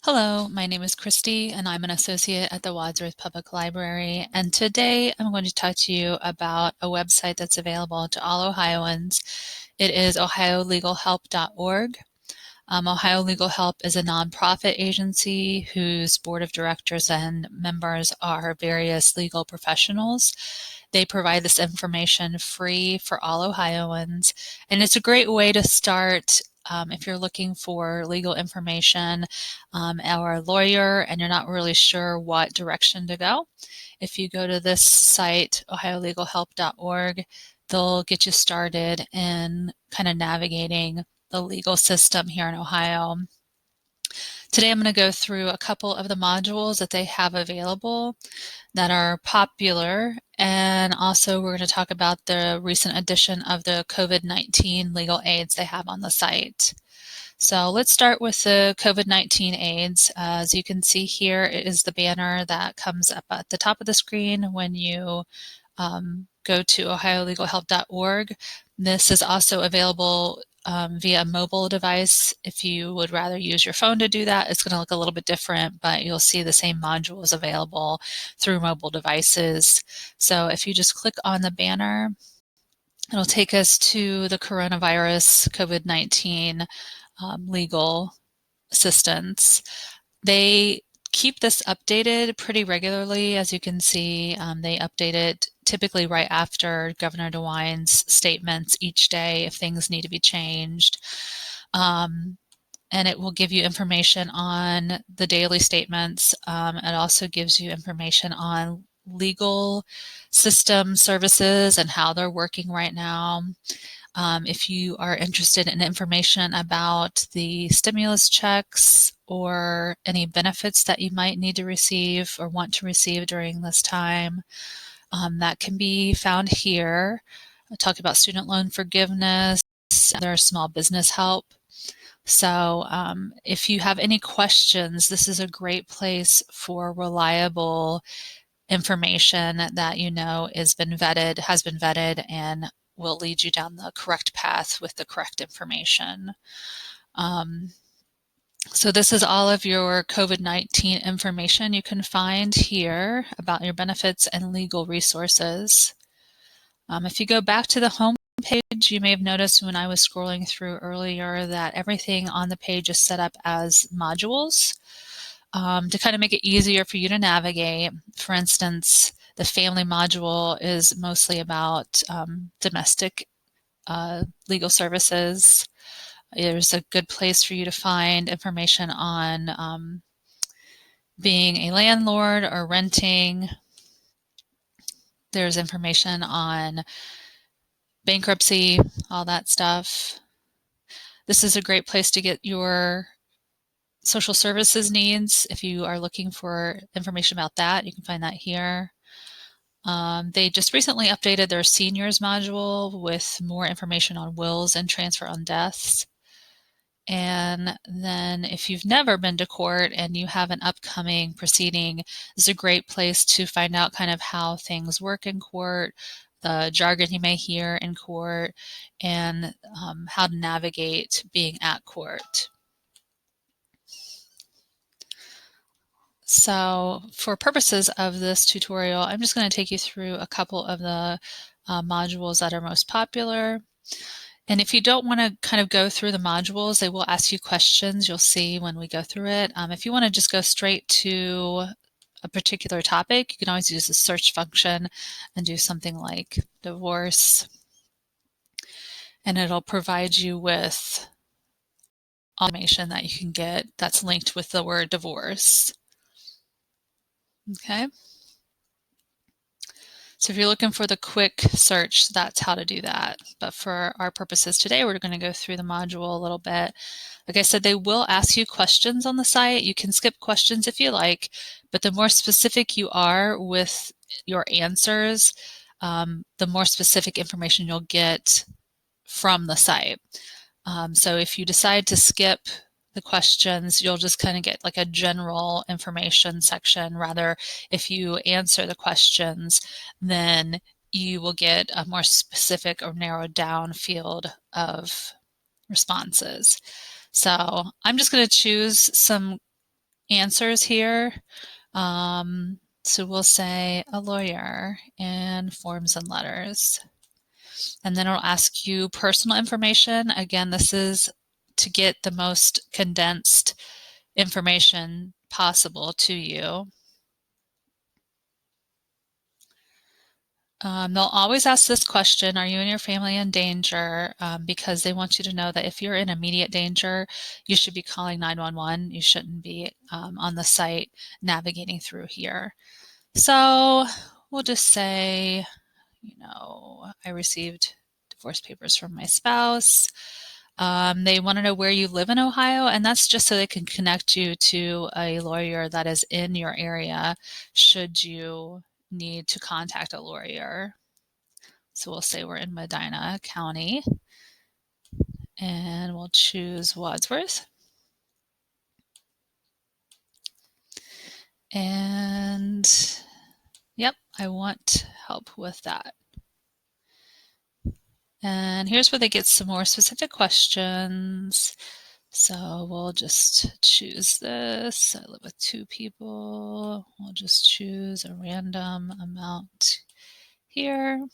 Hello, my name is Christy, and I'm an associate at the Wadsworth Public Library. And today I'm going to talk to you about a website that's available to all Ohioans. It is ohiolegalhelp.org. Ohio Legal Help is a nonprofit agency whose board of directors and members are various legal professionals. They provide this information free for all Ohioans, and it's a great way to start if you're looking for legal information or a lawyer and you're not really sure what direction to go. If you go to this site, ohiolegalhelp.org, they'll get you started in kind of navigating the legal system here in Ohio. Today I'm going to go through a couple of the modules that they have available that are popular, and also we're going to talk about the recent addition of the COVID-19 legal aids they have on the site. So let's start with the COVID-19 aids. As you can see here, it is the banner that comes up at the top of the screen when you go to ohiolegalhelp.org. This is also available via a mobile device. If you would rather use your phone to do that, it's going to look a little bit different, but you'll see the same modules available through mobile devices. So if you just click on the banner, it'll take us to the coronavirus COVID-19 legal assistance. They keep this updated pretty regularly. As you can see, they update it typically right after Governor DeWine's statements each day if things need to be changed. And it will give you information on the daily statements. It also gives you information on legal system services and how they're working right now. If you are interested in information about the stimulus checks or any benefits that you might need to receive or want to receive during this time, that can be found here. I'll talk about student loan forgiveness, other small business help. So if you have any questions, this is a great place for reliable information that you know has been vetted, and will lead you down the correct path with the correct information. So this is all of your COVID-19 information you can find here about your benefits and legal resources. If you go back to the home page, you may have noticed when I was scrolling through earlier that everything on the page is set up as modules to kind of make it easier for you to navigate. For instance, the family module is mostly about domestic legal services. There's a good place for you to find information on being a landlord or renting. There's information on bankruptcy, all that stuff. This is a great place to get your social services needs. If you are looking for information about that, you can find that here. They just recently updated their seniors module with more information on wills and transfer on deaths. And then if you've never been to court and you have an upcoming proceeding, this is a great place to find out kind of how things work in court, the jargon you may hear in court, and how to navigate being at court. So for purposes of this tutorial, I'm just going to take you through a couple of the modules that are most popular. And if you don't want to kind of go through the modules, they will ask you questions you'll see when we go through it. If you want to just go straight to a particular topic, you can always use the search function and do something like divorce. And it'll provide you with information that you can get that's linked with the word divorce. Okay. So if you're looking for the quick search, that's how to do that. But for our purposes today, we're going to go through the module a little bit. Like I said, they will ask you questions on the site. You can skip questions if you like, but the more specific you are with your answers, the more specific information you'll get from the site. So if you decide to skip the questions, you'll just kind of get like a general information section. Rather, if you answer the questions, then you will get a more specific or narrowed down field of responses. So I'm just going to choose some answers here. So we'll say a lawyer and forms and letters. And then it'll ask you personal information. Again, this is to get the most condensed information possible to you. They'll always ask this question, are you and your family in danger? Because they want you to know that if you're in immediate danger, you should be calling 911. You shouldn't be on the site navigating through here. So we'll just say, you know, I received divorce papers from my spouse. They want to know where you live in Ohio, and that's just so they can connect you to a lawyer that is in your area should you need to contact a lawyer. So we'll say we're in Medina County, and we'll choose Wadsworth. And yep, I want help with that. And here's where they get some more specific questions. So we'll just choose this. I live with 2 people. We'll just choose a random amount here.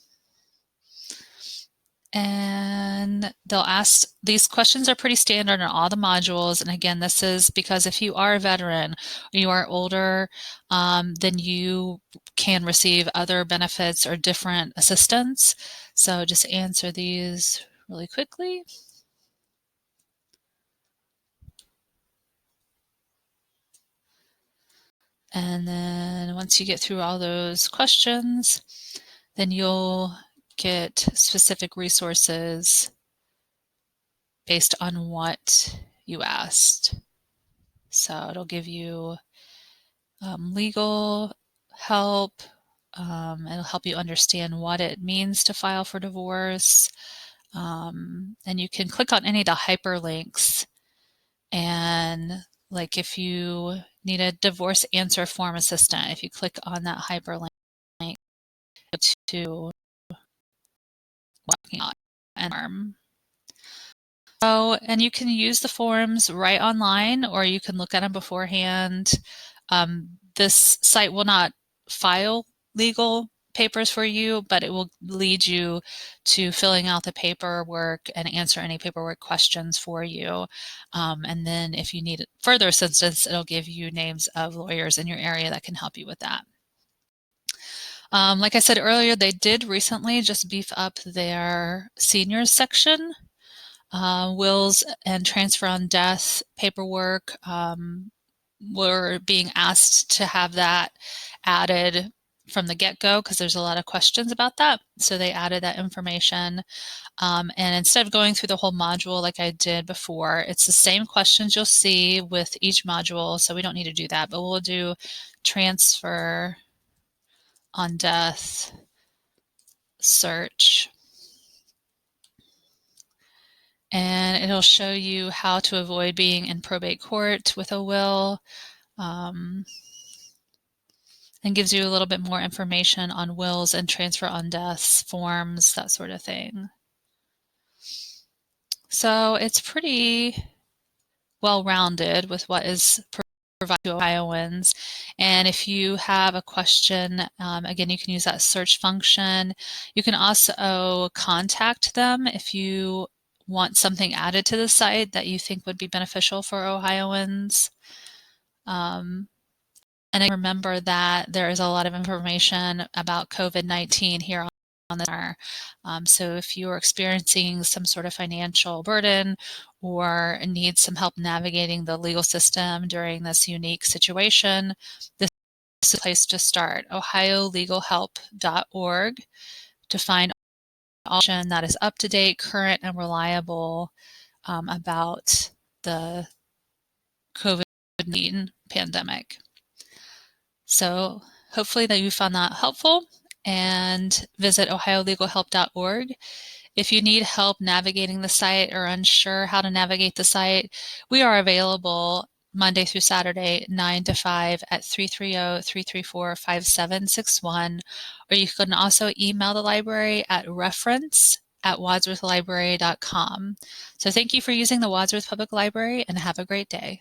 And they'll ask, these questions are pretty standard in all the modules. And again, this is because if you are a veteran or you are older, then you can receive other benefits or different assistance. So just answer these really quickly. And then once you get through all those questions, then you'll get specific resources based on what you asked. So it'll give you legal help. It'll help you understand what it means to file for divorce. And you can click on any of the hyperlinks, and like if you need a divorce answer form assistant, if you click on that hyperlink to walking on an arm. So, and you can use the forms right online, or you can look at them beforehand. This site will not file legal papers for you, but it will lead you to filling out the paperwork and answer any paperwork questions for you. And then if you need further assistance, it'll give you names of lawyers in your area that can help you with that. Like I said earlier, they did recently just beef up their seniors section. Wills and transfer on death paperwork were being asked to have that added from the get-go because there's a lot of questions about that. So they added that information. And instead of going through the whole module like I did before, it's the same questions you'll see with each module. So we don't need to do that, but we'll do transfer on death search. And it'll show you how to avoid being in probate court with a will, and gives you a little bit more information on wills and transfer on deaths forms, that sort of thing. So it's pretty well-rounded with what is provided to Ohioans. And if you have a question, again, you can use that search function. You can also contact them if you want something added to the site that you think would be beneficial for Ohioans. And I remember that there is a lot of information about COVID-19 here on the center. So if you're experiencing some sort of financial burden or need some help navigating the legal system during this unique situation, this is a place to start, ohiolegalhelp.org, to find option that is up to date, current, and reliable about the COVID-19 pandemic. So hopefully that you found that helpful, and visit ohiolegalhelp.org. If you need help navigating the site or unsure how to navigate the site, we are available Monday through Saturday, 9 to 5 at 330-334-5761, or you can also email the library at reference@wadsworthlibrary.com. So thank you for using the Wadsworth Public Library, and have a great day.